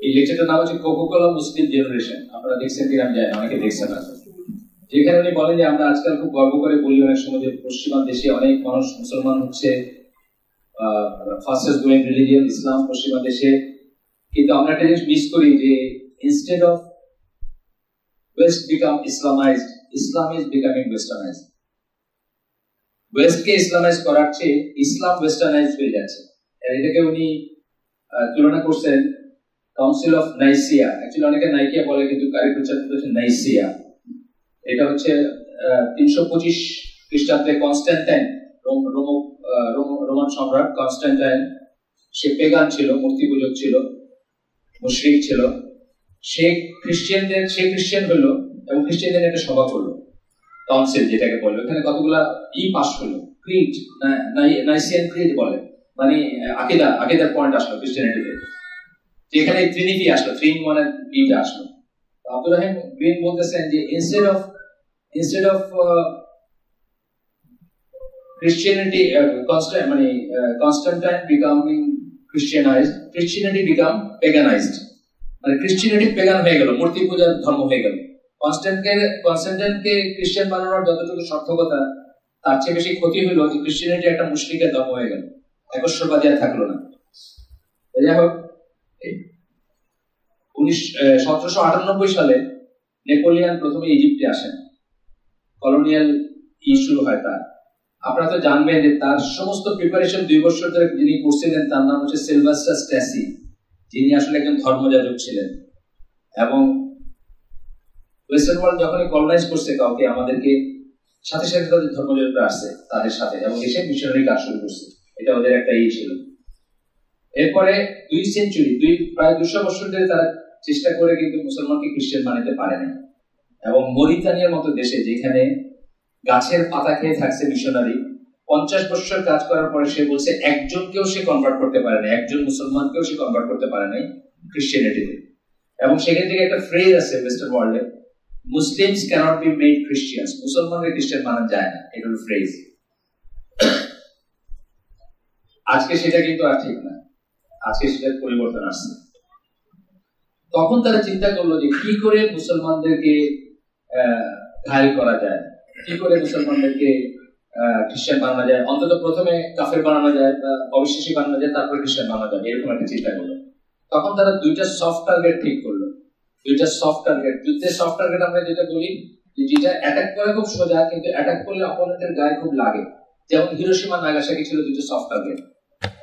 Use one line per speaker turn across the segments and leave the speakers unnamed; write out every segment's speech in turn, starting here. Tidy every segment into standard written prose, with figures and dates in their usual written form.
এই লেকচারটার নাম হচ্ছে কোকা-কোলা মুসলিম জেনারেশন। আপনারা দেখছেন কিনা আমি জানি না, অনেকে দেখছেন না। যেখানে উনি বলেন যে আমরা আজকাল খুব গর্ব করে বলি অনেক সময় যে পশ্চিমা দেশে অনেক মানুষ মুসলমান হচ্ছে, ফাস্টেস্ট গ্রোয়িং রিলিজিয়ন ইসলাম পশ্চিমা দেশে, কিন্তু আমরা একটা জিনিস মিস করি যে instead of west become Islamized, Islam is becoming westernized. ওয়েস্টকে ইসলামাইজ করার চেয়ে ইসলাম ওয়েস্টার্নাইজ হয়ে যাচ্ছে। এটাকে উনি তুলনা করছেন কাউন্সিল অফ নাইসিয়া। অ্যাকচুয়ালি অনেকে নাইকিয়া বলে, কিন্তু কারিকুচার হচ্ছে নাইসিয়া। এটা হচ্ছে 325 খ্রিস্টাব্দে কনস্ট্যান্টাইন, রোমান সম্রাট কনস্ট্যান্টাইন, সে পেগান ছিল, মূর্তি পূজক ছিল, মুশরিক ছিল। সে খ্রিস্টান হলো এবং খ্রিস্টানদের একটা সভা করলো, কাউন্সিল যেটাকে বলে। ওখানে কতগুলা পাস হলো, ক্রিড, নাইসিয়ান ক্রিড বলে, মানে আকিদার পয়েন্ট আসলো খ্রিস্টানিটিতে, যেখানে ট্রিনিটি আসলো, 3 in 1 এর ইটা আসলো। আব্দুর রহিম গ্রিন বলতেছেন যে instead of Christianity Constantine becoming Christianized, Christianity become paganized, মানে খ্রিস্টানিটি পেগান হয়ে গেল, মূর্তি পূজার ধর্ম হয়ে গেল। কনস্ট্যান্টাইনকে খ্রিস্টান বানানোর যতটুকু সার্থকতা, তার চেয়ে বেশি ক্ষতি হলো যে খ্রিস্টানিটি একটা মুশরিকের ধর্ম হয়ে গেল, একশ্বরবাদী আর থাকলো না। যাই হোক, 1798 সালে নেপোলিয়ান প্রথমে ইজিপ্টে আসেন, কলোনিয়াল শুরু হয় তার। আপনারা তো জানবেন যে তার সমস্ত প্রিপারেশন 2 বছর ধরে যিনি করছিলেন তার নাম হচ্ছে সিলভাস্টার স্ট্যাসি, যিনি আসলে একজন ধর্মযাজক ছিলেন। এবং ওয়েস্টার্ন ওয়ার্ল্ড যখনই কলোনাইজ করছে কাউকে, আমাদেরকে সাথে সাথে তাদের ধর্মযাজকরা আসছে তাদের সাথে, এবং এসে মিশনারি কাজ শুরু করছে। এটা ওদের একটা ছিল। এরপরে 2 সেঞ্চুরি, প্রায় 200 বছর ধরে তারা চেষ্টা করে কিন্তু মুসলমানকে খ্রিস্টান বানাতে পারে না। এবং মরিতানিয়ার মতো দেশে, যেখানে গাছের পাতা খেয়ে থাকছে মিশনারি, 50 বছর কাজ করার পরে সে বলছে একজনকেও সে কনভার্ট করতে পারে না, একজন মুসলমানকেও সে কনভার্ট করতে পারে নাই খ্রিস্টানিটিতে। এবং সেখান থেকে একটা ফ্রেজ আছে ওয়েস্টার্ন ওয়ার্ল্ডে, Muslims cannot be made Christians, মুসলমানকে খ্রিস্টান বানানো যায় না, এটা হলো ফ্রেজ। আজকে সেটা কিন্তু আর ঠিক না, আজকে সেটার পরিবর্তন আসছে। তখন তারা চিন্তা করলো যে কি করে মুসলমানদেরকে ঘায়েল করা যায়, কি করে মুসলমানদেরকে খ্রিস্টান বানানো যায়, অন্তত প্রথমে কাফের বানানো যায় বা অবিশ্বাসী বানানো যায়, তারপরে খ্রিস্টান বানানো যায়, এরকম একটা চিন্তা করলো। তখন তারা 2টা সফট টার্গেট ঠিক করলো। 2টা সফট টার্গেট, যুদ্ধের সফট টার্গেট আমরা যেটা বলি, যেটা অ্যাটাক করা খুব সোজা, কিন্তু অ্যাটাক করলে অপোনেন্টের গায়ে খুব লাগে। যেমন হিরোশিমা নাগাসাকি ছিল 2টা সফট টার্গেট।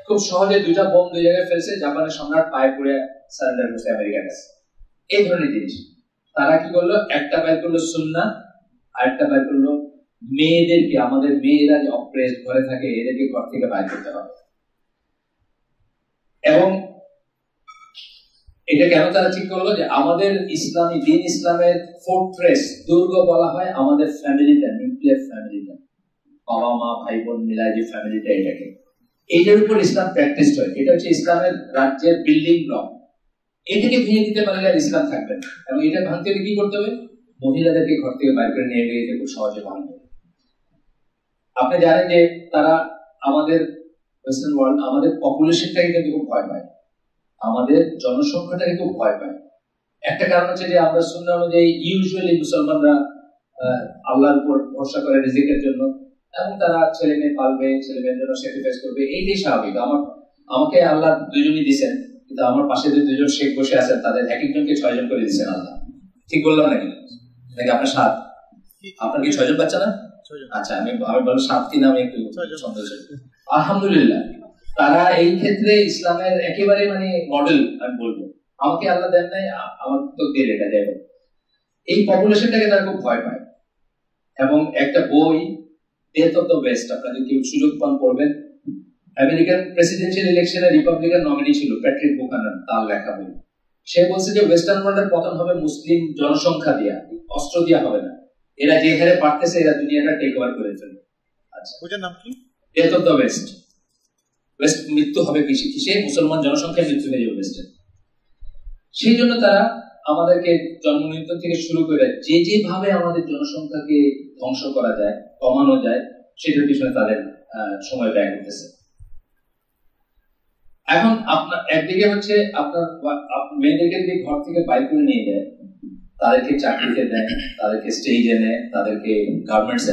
খুব সহজে 2টা বোম 2 জায়গায় ফেলছে, জাপানের সম্রাট পায়ে পড়ে সারেন্ডার করছে আমেরিকার কাছে। এই ধরনের জিনিস তারা কি করলো, একটা বের করলো সুন্নাহ, আরেকটা বের করলো মেয়েদেরকে, আমাদের মেয়েরা যে অপ্রেসড ঘরে থাকে, এদেরকে ঘর থেকে বাইর করতে হবে। এবং এটা কেন তারা ঠিক করলো যে আমাদের ইসলামী দিন, ইসলামের ফোর্ট্রেস, দুর্গ বলা হয় আমাদের ফ্যামিলিটা, নিউক্লিয়ার ফ্যামিলিটা, বাবা মা ভাই বোন মিলায় যে ফ্যামিলিটা, এটাকে, এইটার উপর ইসলাম প্র্যাকটিস হয়। এটা হচ্ছে ইসলামের রাজ্যের বিল্ডিং ব্লক। এটাকে ভেঙে দিতে পারলে আর ইসলাম থাকবে না। এবং এটা ভাঙতে হলে কি করতে হবে, মহিলাদেরকে ঘর থেকে বাইরে করে নিয়ে গিয়ে খুব সহজে ভাঙবে। আপনি জানেন যে তারা আমাদের ওয়েস্টার্ন ওয়ার্ল্ড, আমাদের পপুলেশনটাকে কিন্তু খুব ভয় পায়, আমাদের জনসংখ্যাটাকে খুব ভয় পায়। একটা কারণ হচ্ছে যে আমরা সুন্নাহ অনুযায়ী ইউজুয়ালি মুসলমানরা আল্লাহর উপর ভরসা করে রিজিকের জন্য, এবং তারা ছেলে মেয়ে পালবে, ছেলে মেয়ের জন্য স্যাক্রিফাইস করবে, এইটাই স্বাভাবিক। আমাকে আল্লাহ 2জনই দিচ্ছেন, কিন্তু আমার পাশে যে 2জন শেখ বসে আছেন, তাদের এক একজনকে 6 জন করে দিচ্ছেন আল্লাহ। ঠিক বললাম নাকি? আপনার 7, আপনার কি 6 জন বাচ্চা না? আচ্ছা, আমি বলবো 7 কিনা, আমি একটু সন্দেহ। আলহামদুলিল্লাহ, তারা এই ক্ষেত্রে ইসলামের একেবারে মানে মডেল আমি বলবো। আমাকে আল্লাহ দেন নাই, আমার তো দিয়ে এটা দেয়। এই পপুলেশনটাকে তারা খুব ভয় পায়। এবং একটা বই, ডেথ অফ দ্য ওয়েস্ট, আপনাদের কেউ সুযোগ পান পড়বেন। আমেরিকান প্রেসিডেন্সিয়াল ইলেকশনে রিপাবলিকান নমিনি ছিল প্যাট্রিক বুকানান, তার লেখা বই। সে বলছে যে ওয়েস্টার্ন ওয়ার্ল্ডের পতন হবে মুসলিম জনসংখ্যা দিয়া, অস্ত্র দিয়া হবে না। এরা যে হারে পারতেছে, এরা দুনিয়াটা টেক ওভার করে ফেলবে। আচ্ছা, ওটার নাম কি? Death of the West. West মৃত্যু হবে কিসে? মুসলমান জনসংখ্যায় মৃত্যু হয়ে যাবে ওয়েস্টে। সেই জন্য তারা আমাদেরকে জন্ম নিয়ন্ত্রণ থেকে শুরু করে যেভাবে আমাদের জনসংখ্যাকে ধ্বংস করা যায়, কমানো যায়, সেটার পিছনে তাদের সময় ব্যয় করতেছে। এখন আপনার একদিকে হচ্ছে আপনার মেয়েদেরকে যদি ঘর থেকে বাইর করে নিয়ে যায়, তাদেরকে চাকরিতে দেয়, তাদেরকে স্টেজে নেয়, তাদেরকে গার্মেন্টস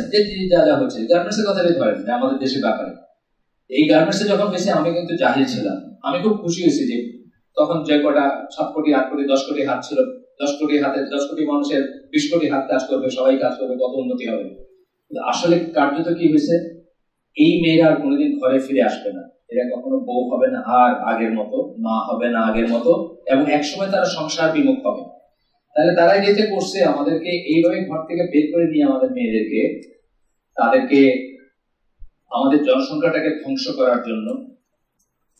যা যা হচ্ছে, গার্মেন্টস এর কথা ধরেন আমাদের দেশের ব্যাপারে, এই গার্মেন্টস এ যখন হয়েছে আমি কিন্তু জাহিল ছিলাম, আমি খুব খুশি হয়েছি যে তখন যে কটা 7 কোটি 8 কোটি 10 কোটি হাত ছিল, 10 কোটি হাতে 10 কোটি মানুষের 20 কোটি হাত কাজ করবে, সবাই কাজ করবে, কত উন্নতি হবে। আসলে কার্যত কি হয়েছে, এই মেয়েরা আর কোনোদিন ঘরে ফিরে আসবে না, এরা কখনো বউ হবে না আর আগের মতো, মা হবে না আগের মতো, এবং একসময় তারা সংসার বিমুখ হবে। তাহলে তারা যেতে করছে আমাদেরকে এইভাবে ঘর থেকে বের করে নিয়ে আমাদের মেয়েদেরকে, তাদেরকে আমাদের জনসংখ্যাটাকে ধ্বংস করার জন্য,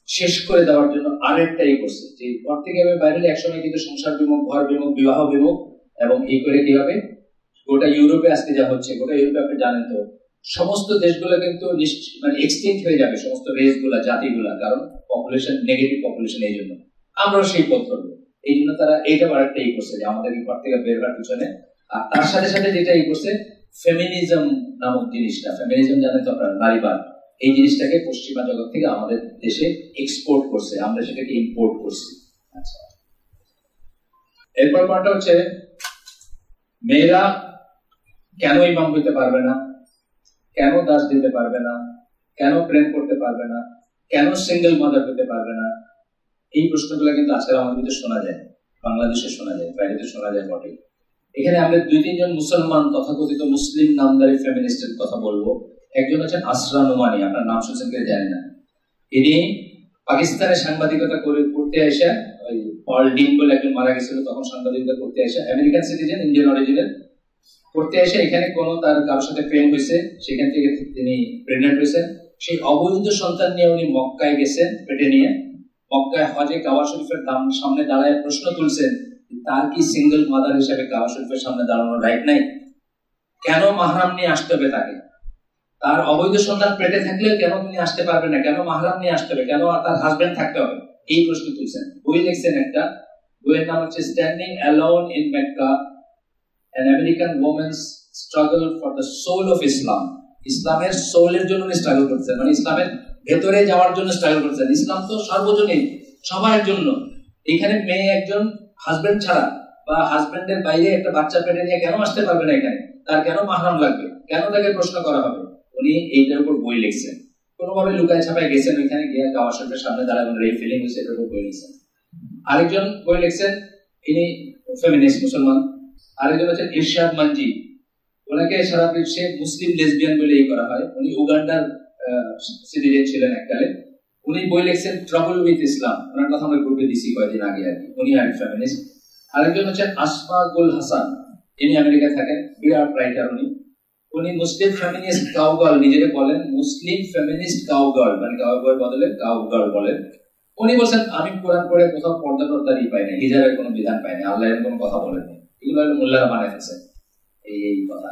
শেষ করে দেওয়ার জন্য আরেকটাই করছে যে ঘর থেকে বাইরে একসময় কিন্তু সংসার বিমুখ, ঘর বিমুখ, বিবাহ বিমুখ, এবং এই করে কি হবে, গোটা ইউরোপে আজকে যা হচ্ছে, গোটা ইউরোপে আপনি জানেন তো সমস্ত দেশগুলো কিন্তু মানে এক্সটিংক্ট হয়ে যাবে, সমস্ত রেসগুলা, জাতিগুলা, কারণ পপুলেশন, নেগেটিভ পপুলেশন। এই জন্য আমরাও সেই পথ ধরবো, এই জন্য তারা এইটা আরেকটাই করছে যে আমাদেরকে ঘর থেকে বের হওয়ার পিছনে। আর তার সাথে সাথে যেটা করছে, ফেমিনিজম নামক জিনিসটা, ফেমিনিজম জানেন তো আপনারা, নারীবাদ, এই জিনিসটাকে পশ্চিমা জগৎ থেকে আমাদের দেশে এক্সপোর্ট করছে, আমরা সেটাকে ইম্পোর্ট করছি। আচ্ছা, এরপর পয়েন্টটা হচ্ছে মেয়েরা কেন ইমাম হইতে পারবে না, কেন দাস দিতে পারবে না, কেন প্রেম করতে পারবে না, কেন সিঙ্গেল মাদার হতে পারবে না, এই প্রশ্নগুলো কিন্তু আজকাল আমাদের ভিতরে শোনা যায়, বাংলাদেশে শোনা যায়, বাইরে শোনা যায় বটে। এখানে আমরা 2-3 জন মুসলমান তথাকথিত মুসলিম নামদারি ফেমিনিস্টের কথা বলবো। একজন হচ্ছেন আসরা নোমানি, আপনার নাম শুনছেন কিনা জানি না। ইনি পাকিস্তানে সাংবাদিকতা করতে এসে, ওই পল ডিন বলে একজন মারা গেছিল, তখন সাংবাদিকতা করতে এসে, আমেরিকান সিটিজেন, ইন্ডিয়ান অরিজিনের, করতে এসে এখানে কোনো তার কারোর সাথে প্রেম হয়েছে, সেখান থেকে তিনি প্রেগনেন্ট হয়েছেন। সেই অবৈধ সন্তান নিয়ে উনি মক্কায় গেছেন পেটে নিয়ে, মক্কায় হজে কাবা শরীফের সামনে দাঁড়ায় প্রশ্ন তুলছেন তার কি সিঙ্গেল মাদার হিসেবে কাবা শরীফের সামনে দাঁড়ানোর রাইট নাই, কেন মাহরাম নিয়ে আসতে হবে তাকে, তার অবৈধ সন্তান পেটে থাকলে কেন তিনি আসতে পারবে না, কেন মাহরাম নিয়ে আসতে হবে, কেন তার হাজবেন্ড থাকতে হবে, এই প্রশ্ন তুলছেন। বই লিখছেন একটা, বইয়ের নাম হচ্ছে standing alone in Mecca, an American woman's struggle for the soul of Islam। ইসলামের সোলের জন্য স্ট্রাগল করছেন, মানে ইসলামের ভেতরে যাওয়ার জন্য স্ট্রাগল করছেন। ইসলাম তো সর্বজনীন, সবার জন্য। এখানে মেয়ে একজন হাজবেন্ড ছাড়া বা হাজবেন্ডের বাইরে একটা বাচ্চা পেটে নিয়ে কেন আসতে পারবে না, এখানে তার কেন মাহরাম লাগবে, কেন তাকে প্রশ্ন করা হবে, উনি এইটার উপর বই লিখছেন। কোনোভাবে লুকায় ছাপায় গেছেন, ওইখানে গিয়ে কাবা শরীফের সামনে দাঁড়ায় রেপ ফিলিং হয়েছে, এটার উপর বই লিখছেন। আরেকজন বই লিখছেন, ইনি ফেমিনিস্ট মুসলমান। আরেকজন হচ্ছেন ইরশাদ মানজি, ওনাকে সারা বিশ্বে মুসলিম লেসবিয়ান বলে করা হয়। উনি উগান্ডার সিটিজেন ছিলেন এককালে। উনি বই লিখছেন ট্রাবল উইথ ইসলাম, ওনার কথা আমরা গ্রুপে দিছি কয়েকদিন আগে আর কি, উনি আর ফেমিনিস্ট। আরেকজন হচ্ছেন আসমা গুল হাসান, ইনি আমেরিকায় থাকেন, বিরাট রাইটার উনি। উনি মুসলিম ফেমিনিস্ট কাউগার্ল নিজেকে বলেন, মুসলিম ফেমিনিস্ট কাউগার্ল, মানে কাউবয় বদলে কাউগার্ল বলেন। উনি বলছেন আমি কোরআন পড়ে কোথাও পর্দা টর্দারই পাই না, হিজাবের কোনো বিধান পাই না, আল্লাহর কোনো কথা বলেন, এগুলো মোল্লারা বানাইতেছে এই কথা।